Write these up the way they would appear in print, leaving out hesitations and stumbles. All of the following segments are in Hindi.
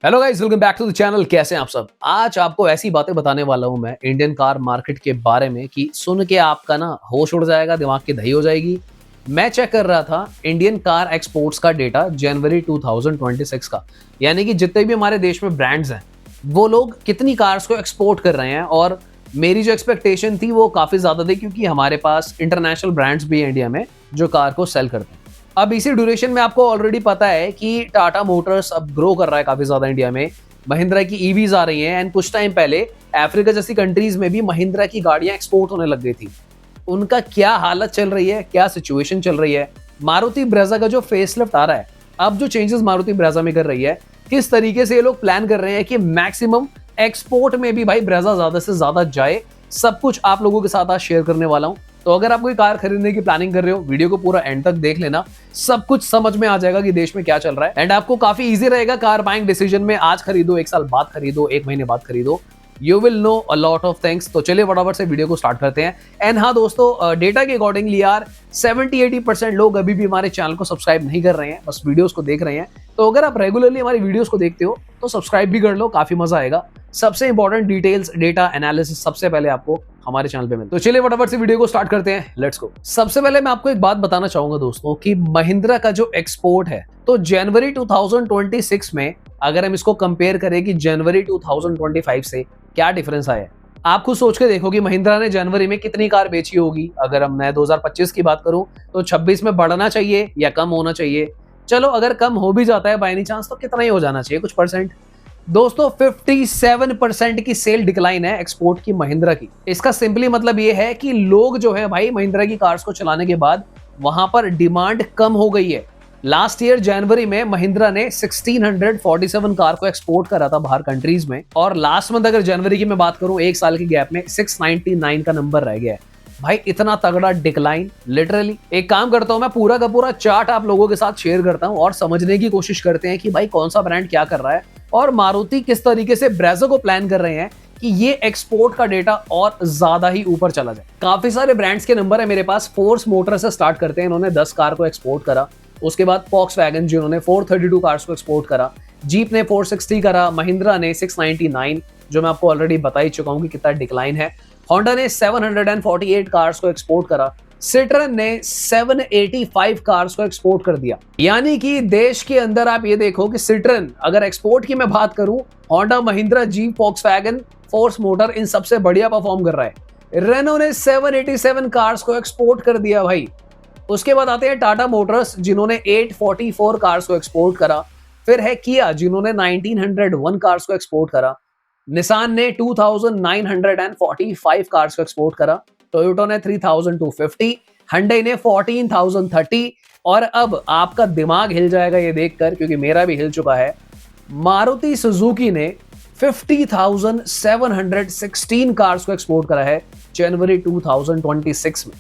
Hello guys, welcome back to the channel. कैसे हैं आप सब। आज आपको ऐसी बातें बताने वाला हूं मैं इंडियन कार मार्केट के बारे में कि सुन के आपका ना होश उड़ जाएगा, दिमाग की दही हो जाएगी। मैं चेक कर रहा था इंडियन कार एक्सपोर्ट्स का डेटा जनवरी 2026 का, यानी कि जितने भी हमारे देश में ब्रांड्स हैं वो लोग कितनी कार्स को एक्सपोर्ट कर रहे हैं। और मेरी जो एक्सपेक्टेशन थी वो काफ़ी ज़्यादा थी, क्योंकि हमारे पास इंटरनेशनल ब्रांड्स भी हैं इंडिया में जो कार को सेल करते हैं। अब इसी ड्यूरेशन में आपको ऑलरेडी पता है कि टाटा मोटर्स अब ग्रो कर रहा है काफी ज्यादा इंडिया में। महिंद्रा की ईवीज आ रही हैं एंड कुछ टाइम पहले अफ्रीका जैसी कंट्रीज में भी महिंद्रा की गाड़ियां एक्सपोर्ट होने लग गई थी। उनका क्या हालत चल रही है, क्या सिचुएशन चल रही है। मारुति ब्रेजा का जो फेसलिफ्ट आ रहा है, अब जो चेंजेस मारुति ब्रेजा में कर रही है, किस तरीके से ये लोग प्लान कर रहे हैं कि मैक्सिमम एक्सपोर्ट में भी भाई ब्रेजा ज्यादा से ज्यादा जाए, सब कुछ आप लोगों के साथ आज शेयर करने वाला हूं। तो अगर आप कोई कार खरीदने की प्लानिंग कर रहे हो, वीडियो को पूरा एंड तक देख लेना, सब कुछ समझ में आ जाएगा कि देश में क्या चल रहा है। एंड आपको काफी इजी रहेगा कार बाइंग डिसीजन में। आज खरीदो, एक साल बाद खरीदो, एक महीने बाद खरीदो, you will know a lot of things. तो चलिए फटाफट से वीडियो को स्टार्ट करते हैं। एंड हाँ दोस्तों, डेटा के अकॉर्डिंगली यार 70-80% लोग अभी भी हमारे चैनल को सब्सक्राइब नहीं कर रहे हैं, बस वीडियोस को देख रहे हैं। तो अगर आप रेगुलरली हमारी वीडियोस को देखते हो तो सब्सक्राइब भी कर लो, काफी मजा आएगा। सबसे इंपॉर्टेंट डिटेल्स, डेटा एनालिसिस सबसे पहले आपको हमारे चैनल पे मिलता है। तो चलिए फटाफट से वीडियो को स्टार्ट करते हैं, लेट्स गो। सबसे पहले मैं आपको एक बात बताना चाहूंगा दोस्तों कि महिंद्रा का जो एक्सपोर्ट है, तो जनवरी 2026 में अगर हम इसको कंपेयर करें कि जनवरी 2025 से क्या डिफरेंस आया है, आप खुद सोच के देखो कि महिंद्रा ने जनवरी में कितनी कार बेची होगी। अगर हम मैं 2025 की बात करूं तो 26 में बढ़ना चाहिए या कम होना चाहिए। चलो अगर कम हो भी जाता है बाय एनी चांस, तो कितना ही हो जाना चाहिए, कुछ परसेंट। दोस्तों 57% की सेल डिक्लाइन है एक्सपोर्ट की महिंद्रा की। इसका सिंपली मतलब ये है कि लोग जो है भाई महिंद्रा की कार्स को चलाने के बाद वहां पर डिमांड कम हो गई है। लास्ट ईयर जनवरी में महिंद्रा ने 1647 कार को एक्सपोर्ट करा था बाहर कंट्रीज में, और लास्ट मंथ अगर जनवरी की मैं बात करूं, एक साल के गैप में 699 का नंबर रह गया है। भाई इतना तगड़ा डिक्लाइन, लिटरली। एक काम करता हूं, मैं पूरा का पूरा चार्ट आप लोगों के साथ शेयर करता हूं और समझने की कोशिश करते हैं कि भाई कौन सा ब्रांड क्या कर रहा है और मारुति किस तरीके से ब्रेजा को प्लान कर रहे हैं कि ये एक्सपोर्ट का डेटा और ज्यादा ही ऊपर चला जाए। काफी सारे ब्रांड्स के नंबर है मेरे पास। फोर्स मोटर से स्टार्ट करते हैं, इन्होंने 10 कार को एक्सपोर्ट करा। उसके बाद वैगन जिन्होंने 432 कार्स को एक्सपोर्ट करा, जीप ने 460 करा, महिंद्रा ने 699, जो मैं आपको ऑलरेडी बता ही चुका हूं कि कितना डिक्लाइन है। होंडा ने 748 कार्स को एक्सपोर्ट करा, सिट्रन ने 785 कार्स को एक्सपोर्ट कर दिया। यानी कि देश के अंदर आप ये देखो कि सिट्रन, अगर एक्सपोर्ट की मैं बात करूं, Honda, Mahindra, Jeep, wagon, Force Motor इन सबसे बढ़िया परफॉर्म कर रहा है। रेनो ने 787 कार्स को एक्सपोर्ट कर दिया भाई। उसके बाद आते हैं टाटा मोटर्स, जिन्होंने 844 कार्स को एक्सपोर्ट करा। फिर है किया, जिन्होंने 1901 कार्स को एक्सपोर्ट करा। निसान ने 2945 कार्स को एक्सपोर्ट करा। टोयोटा ने 3250, hyundai ने 14030। और अब आपका दिमाग हिल जाएगा ये देखकर, क्योंकि मेरा भी हिल चुका है, मारुति सुजुकी ने 50,716 कार्स को एक्सपोर्ट करा है जनवरी 2026 में।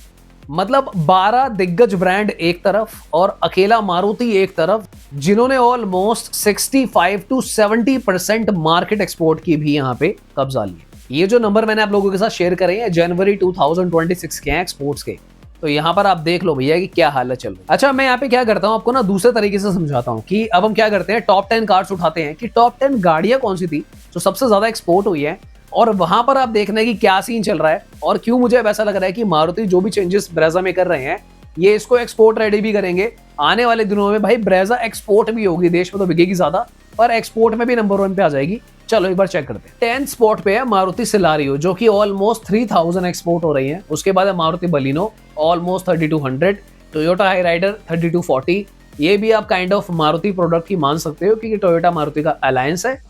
मतलब 12 दिग्गज ब्रांड एक तरफ और अकेला मारुति एक तरफ, जिन्होंने ऑलमोस्ट 65 to 70% मार्केट एक्सपोर्ट की भी यहां पे कब्जा लिया। ये जो नंबर मैंने आप लोगों के साथ शेयर करे हैं जनवरी 2026 के हैं एक्सपोर्ट्स के। तो यहां पर आप देख लो भैया कि क्या हालत चल रही है। अच्छा, मैं यहाँ पे क्या करता हूं, आपको ना दूसरे तरीके से समझाता हूं कि अब हम क्या करते हैं, टॉप 10 कार्स उठाते हैं कि टॉप 10 गाड़ियां कौन सी थी जो सबसे ज्यादा एक्सपोर्ट हुई है, और वहां पर आप देखना है कि क्या सीन चल रहा है और क्यों मुझे ऐसा लग रहा है कि मारुति जो भी चेंजेस ब्रेजा में कर रहे हैं, ये इसको एक्सपोर्ट रेडी भी करेंगे। आने वाले दिनों में भाई ब्रेजा एक्सपोर्ट भी होगी, देश में तो बिकेगी ज्यादा, पर एक्सपोर्ट में भी नंबर 1 पे आ जाएगी। चलो एक बार चेक करते हैं। 10th स्पॉट पे है मारुति सिलारियो, जो कि ऑलमोस्ट 3000 एक्सपोर्ट हो रही है। उसके बाद है Maruti Baleno, almost 3200। Toyota Hyryder 3240, ये भी आप काइंड ऑफ मारुति प्रोडक्ट की मान सकते हो, क्योंकि टोयोटा मारुति का अलायंस है।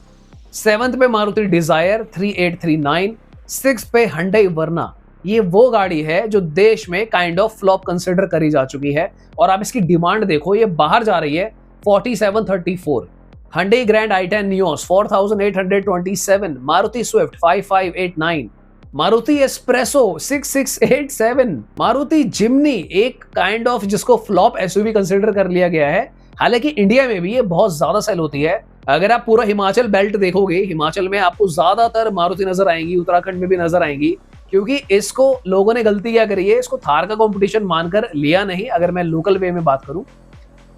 7th पे मारुति डिजायर 3839। 6th पे hyundai वर्ना, ये वो गाड़ी है जो देश में काइंड ऑफ फ्लॉप कंसिडर करी जा चुकी है, और आप इसकी डिमांड देखो, ये बाहर जा रही है 4734। hyundai grand i10 Nios 4827। Maruti Swift 5589। Maruti espresso 6687। Maruti Jimny, एक काइंड ऑफ जिसको फ्लॉप एसयूवी कंसिडर कर लिया गया है, हालांकि इंडिया में भी ये बहुत ज्यादा सेल होती है। अगर आप पूरा हिमाचल बेल्ट देखोगे, हिमाचल में आपको ज्यादातर मारुति नजर आएंगी, उत्तराखंड में भी नजर आएंगी, क्योंकि इसको लोगों ने गलती क्या करी है, इसको थार का कंपटीशन मानकर लिया नहीं। अगर मैं लोकल वे में बात करूं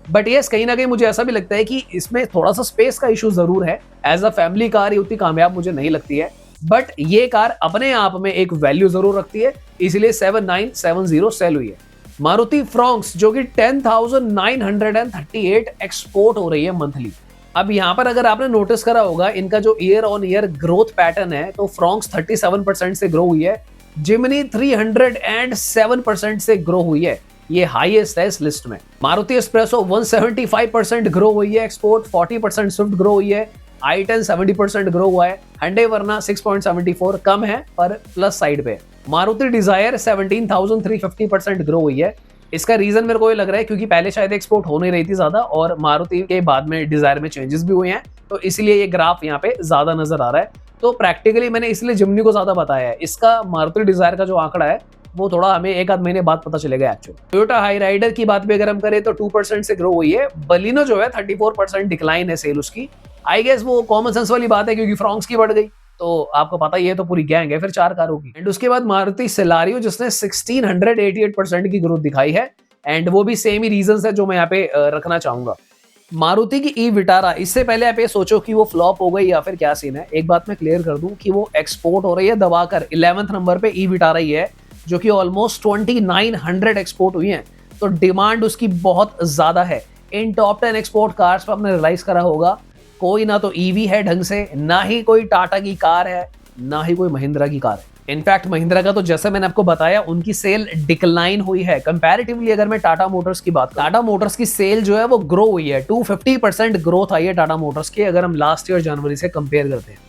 बट यस, कहीं ना कहीं मुझे ऐसा भी लगता है कि इसमें थोड़ा सा स्पेस का इशू जरूर है। एज अ फैमिली कार ये उतनी कामयाब मुझे नहीं लगती है, बट ये कार अपने आप में एक वैल्यू जरूर रखती है, इसलिए 7970 सेल हुई है। मारुति फ्रॉन्क्स जो कि 10,938 एक्सपोर्ट हो रही है मंथली। अब यहाँ पर अगर आपने नोटिस करा होगा इनका जो year on year growth pattern है, तो फ्रॉन्क्स 37% से ग्रो हुई है, जिमनी 307% से ग्रो हुई है, ये हाईएस्ट है इस लिस्ट में। मारुति एस्प्रेसो 175% ग्रो हुई है एक्सपोर्ट, 40% स्विफ्ट ग्रो हुई है, i10 70% ग्रो हुआ है, hyundai वर्ना 6.74 कम है पर प्लस साइड पे। मारुति डिजायर 17,350% ग्रो हुई है। इसका रीजन मेरे को ये लग रहा है क्योंकि पहले शायद एक्सपोर्ट हो नहीं रही थी ज्यादा, और मारुति के बाद में डिजायर में चेंजेस भी हुए हैं, तो इसलिए ये ग्राफ यहाँ पे ज्यादा नजर आ रहा है। तो प्रैक्टिकली मैंने इसलिए जिमनी को ज्यादा बताया है, इसका मारुति डिजायर का जो आंकड़ा है वो थोड़ा हमें एक आध महीने बाद पता चलेगा एक्चुअली। टोयोटा हाई राइडर की बात भी अगर हम करें तो 2% से ग्रो हुई है। बलिनो जो है 34% डिक्लाइन है सेल उसकी। आई गेस वो कॉमन सेंस वाली बात है क्योंकि फ्रॉन्क्स की बढ़ गई, तो आपको पता ही है, तो पूरी गैंग है फिर 4 कारों की। एंड उसके बाद मारुति सेलारियो जिसने 1688% की ग्रोथ दिखाई है, एंड वो भी सेम ही रीजंस है जो मैं यहाँ पे रखना चाहूंगा। मारुति की ई विटारा, इससे पहले आप ये सोचो कि वो फ्लॉप हो गई या फिर क्या सीन है, एक बात मैं क्लियर कर दूं कि वो एक्सपोर्ट हो रही है दबाकर। 11th नंबर पे ई विटारा ही है जो कि ऑलमोस्ट 2900 एक्सपोर्ट हुई है, तो डिमांड उसकी बहुत ज्यादा है। इन टॉप 10 एक्सपोर्ट कार्स पर आपने रियलाइज करा होगा, कोई ना तो ईवी है ढंग से, ना ही कोई टाटा की कार है, ना ही कोई महिंद्रा की कार है। इनफैक्ट महिंद्रा का तो जैसे मैंने आपको बताया उनकी सेल डिक्लाइन हुई है कंपैरेटिवली। अगर मैं टाटा मोटर्स की बात करूं, टाटा मोटर्स की सेल जो है वो ग्रो हुई है, 250% ग्रोथ आई है टाटा मोटर्स की, अगर हम लास्ट ईयर जनवरी से कंपेयर करते हैं।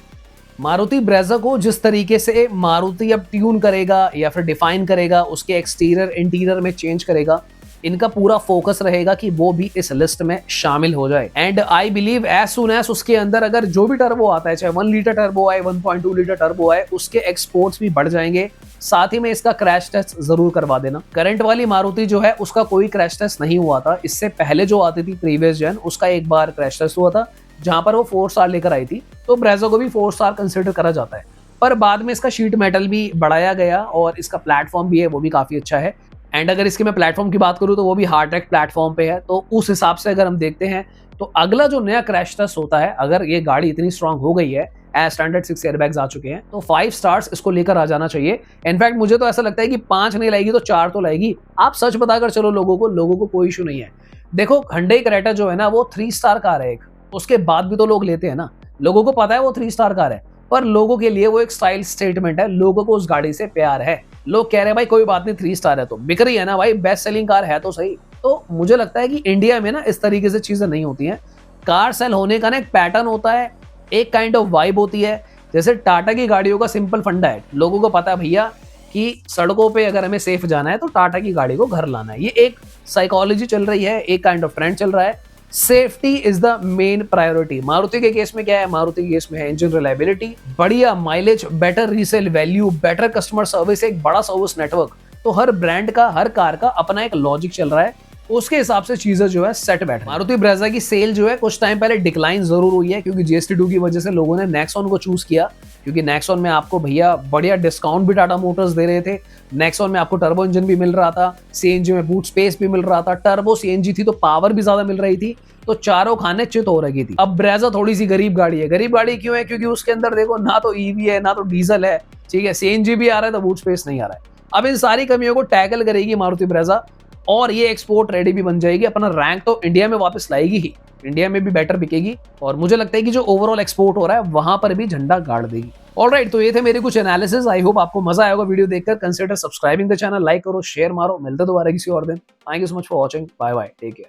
मारुति ब्रेजा को जिस तरीके से मारुति अब ट्यून करेगा या फिर डिफाइन करेगा, उसके एक्सटीरियर इंटीरियर में चेंज करेगा, इनका पूरा फोकस रहेगा कि वो भी इस लिस्ट में शामिल हो जाए। And I believe as soon as उसके अंदर अगर जो भी टर्बो आता है, चाहे 1 लीटर टर्बो आए, 1.2 लीटर टर्बो आए, उसके एक्सपोर्ट्स भी बढ़ जाएंगे। साथ ही में इसका क्रैश टेस्ट जरूर करवा देना। करंट वाली मारुति जो है उसका कोई क्रैश टेस्ट नहीं हुआ था, इससे पहले जो आती थी प्रीवियस जेन, उसका एक बार क्रैश टेस्ट हुआ था जहां पर वो 4 स्टार लेकर आई थी, तो ब्रेजा को भी 4 स्टार कंसिडर करा जाता है। पर बाद में इसका शीट मेटल भी बढ़ाया गया और इसका प्लेटफॉर्म भी है वो भी काफी अच्छा है। एंड अगर इसके मैं प्लेटफॉर्म की बात करूं तो वो भी हार्टेक प्लेटफॉर्म पे है, तो उस हिसाब से अगर हम देखते हैं तो अगला जो नया क्रैश टेस्ट होता है, अगर ये गाड़ी इतनी स्ट्रांग हो गई है, एज स्टैंडर्ड 6 एयरबैग्स आ चुके हैं, तो 5 स्टार्स इसको लेकर आ जाना चाहिए। इनफैक्ट मुझे तो ऐसा लगता है कि 5 नहीं लाएगी तो 4 तो लाएगी। आप सच बताकर चलो लोगों को कोई इशू नहीं है। देखो Hyundai Creta जो है ना वो 3 स्टार कार है एक, उसके बाद भी तो लोग लेते हैं ना, लोगों को पता है वो 3 स्टार कार है, पर लोगों के लिए वो एक स्टाइल स्टेटमेंट है, लोगों को उस गाड़ी से प्यार है। लोग कह रहे हैं भाई कोई बात नहीं 3 स्टार है तो बिक रही है ना भाई, बेस्ट सेलिंग कार है तो सही। तो मुझे लगता है कि इंडिया में ना इस तरीके से चीजें नहीं होती हैं। कार सेल होने का ना एक पैटर्न होता है, एक काइंड ऑफ वाइब होती है। जैसे टाटा की गाड़ियों का सिंपल फंडा है, लोगों को पता है भैया कि सड़कों पे अगर हमें सेफ जाना है तो टाटा की गाड़ी को घर लाना है। ये एक साइकोलॉजी चल रही है, एक काइंड ऑफ ट्रेंड चल रहा है। Safety is the main priority. Maruti के केस में क्या है, मारुति के केस में है इंजन रिलायबिलिटी, बढ़िया mileage, better resale value, better customer service, एक बड़ा सर्विस नेटवर्क। तो हर ब्रांड का, हर कार का अपना एक लॉजिक चल रहा है, उसके हिसाब से चीजें जो है सेट बैठ। मारुति ब्रेजा की सेल जो है कुछ टाइम पहले डिक्लाइन जरूर हुई है क्योंकि GST2 की वजह से लोगों ने नेक्सॉन को चूज किया, क्योंकि नेक्सॉन में आपको भैया बढ़िया डिस्काउंट भी टाटा मोटर्स दे रहे थे। नेक्सॉन में आपको टर्बो इंजन भी मिल रहा था, CNG में बूट स्पेस भी मिल रहा था, टर्बो CNG थी तो पावर भी ज्यादा मिल रही थी, तो चारों खाने चित हो रही थी। अब ब्रेजा थोड़ी सी गरीब गाड़ी है। गरीब गाड़ी क्यों है, क्योंकि उसके अंदर देखो ना तो EV है ना तो डीजल है, ठीक है, CNG भी आ रहा है तो बूट स्पेस नहीं आ रहा है। अब इन सारी कमियों को टैकल करेगी मारुति ब्रेजा और ये एक्सपोर्ट रेडी भी बन जाएगी, अपना रैंक तो इंडिया में वापस लाएगी ही, इंडिया में भी बेटर बिकेगी, और मुझे लगता है कि जो ओवरऑल एक्सपोर्ट हो रहा है वहां पर भी झंडा गाड़ देगी। ऑलराइट, तो ये थे मेरे कुछ एनालिसिस। आई होप आपको मजा आएगा वीडियो देखकर। Consider subscribing the channel, like करो, शेयर मारो। मिलते दोबारा किसी और दिन। Thank you so much for watching, bye bye, take care.